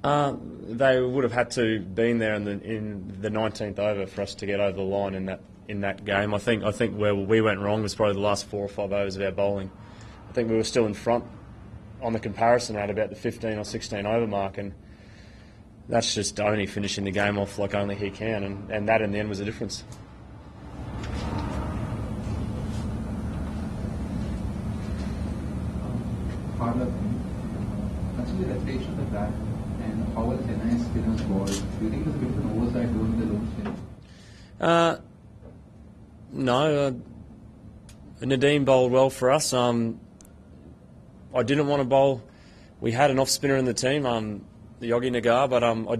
They would have had to been there in the 19th over for us to get over the line in that game. I think where we went wrong was probably the last 4 or 5 overs of our bowling. I think we were still in front on the comparison at about the 15 or 16 over mark, and that's just Dhoni finishing the game off like only he can, and that in the end was the difference. Actually, the stage of the bat and how well Chennai spinners ball. Do you think it's a bit of an oversight during the loan stint? No. Nadeem bowled well for us. I didn't want to bowl. We had an off spinner in the team, the Yogi Nagar, but I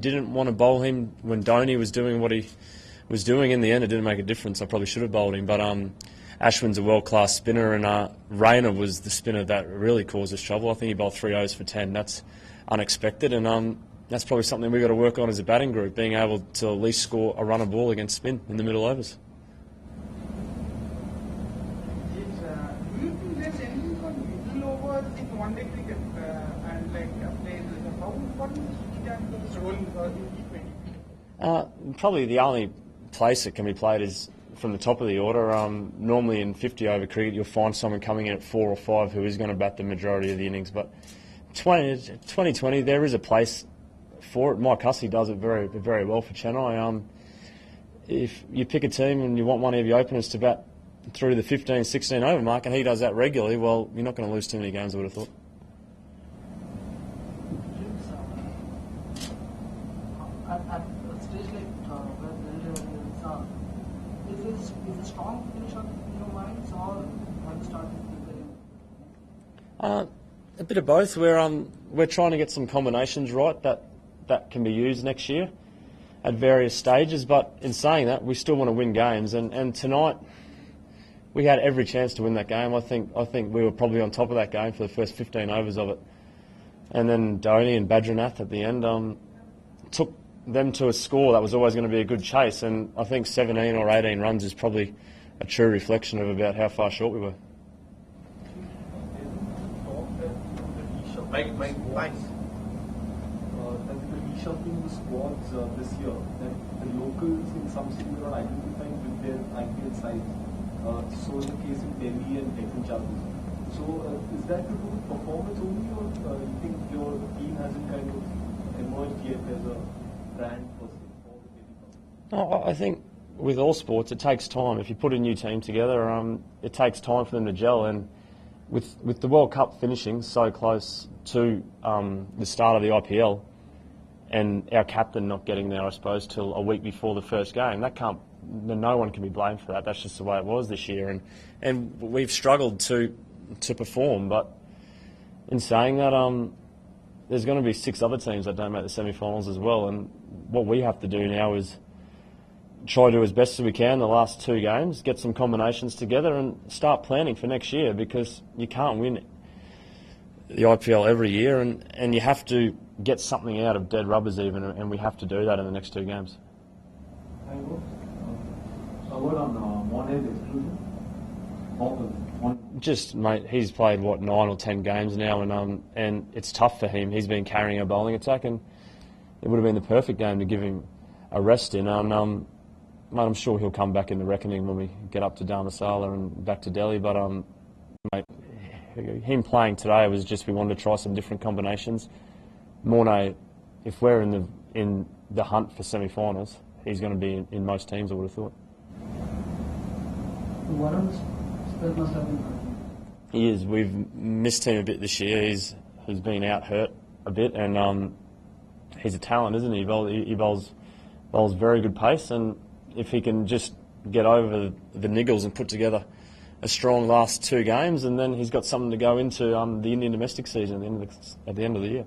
didn't want to bowl him when Dhoni was doing what he was doing. In the end, it didn't make a difference. I probably should have bowled him, but Ashwin's a world-class spinner, and Rayner was the spinner that really caused us trouble. I think he bowled 3 overs for 10. That's unexpected, and that's probably something we've got to work on as a batting group, being able to at least score a run of ball against spin in the middle overs. Do you think there's anything called middle overs in one-day cricket and players? How important is Srikanth's role in T20? Probably the only place it can be played is from the top of the order. Normally in 50-over cricket, you'll find someone coming in at 4 or 5 who is going to bat the majority of the innings. But 2020, there is a place for it. Mike Hussey does it very, very well for Chennai. If you pick a team and you want one of your openers to bat through the 15, 16 over mark, and he does that regularly, well, you're not going to lose too many games, I would have thought. At a stage like where Daredevils are, is a strong finish in your minds, or have you started thinking? A bit of both. We're trying to get some combinations right that can be used next year at various stages. But in saying that, we still want to win games, and tonight we had every chance to win that game. I think we were probably on top of that game for the first 15 overs of it, and then Dhoni and Badranath at the end took them to a score that was always going to be a good chase, and I think 17 or 18 runs is probably a true reflection of about how far short we were. Thanks. That the reshuffling the squads this year, that the locals in some cities are identifying with their IPL sides. So the case in Delhi and Deccan Chargers. So is that to do with performance only, or you think your team hasn't kind of emerged yet as a brand for the Delhi Chargers? I think with all sports, it takes time. If you put a new team together, it takes time for them to gel. And with the World Cup finishing so close to the start of the IPL, and our captain not getting there, I suppose, till a week before the first game, no one can be blamed for that. That's just the way it was this year, and we've struggled to perform. But in saying that, there's going to be 6 other teams that don't make the semi-finals as well, and what we have to do now is try to do as best as we can the last 2 games, get some combinations together and start planning for next year, because you can't win the IPL every year, and you have to get something out of dead rubbers even, and we have to do that in the next 2 games. A word on Mone's exclusion? Just, mate, he's played, 9 or 10 games now, and it's tough for him. He's been carrying a bowling attack, and it would have been the perfect game to give him a rest in. Mate, I'm sure he'll come back in the reckoning when we get up to Dharmasala and back to Delhi. But mate, him playing today was just, we wanted to try some different combinations. Morne, if we're in the hunt for semi-finals, he's going to be in most teams, I would have thought. What else must have been? He is. We've missed him a bit this year. He's been out hurt a bit, and he's a talent, isn't he? He bowls very good pace, and if he can just get over the niggles and put together a strong last 2 games, and then he's got something to go into the Indian domestic season at the end of the year.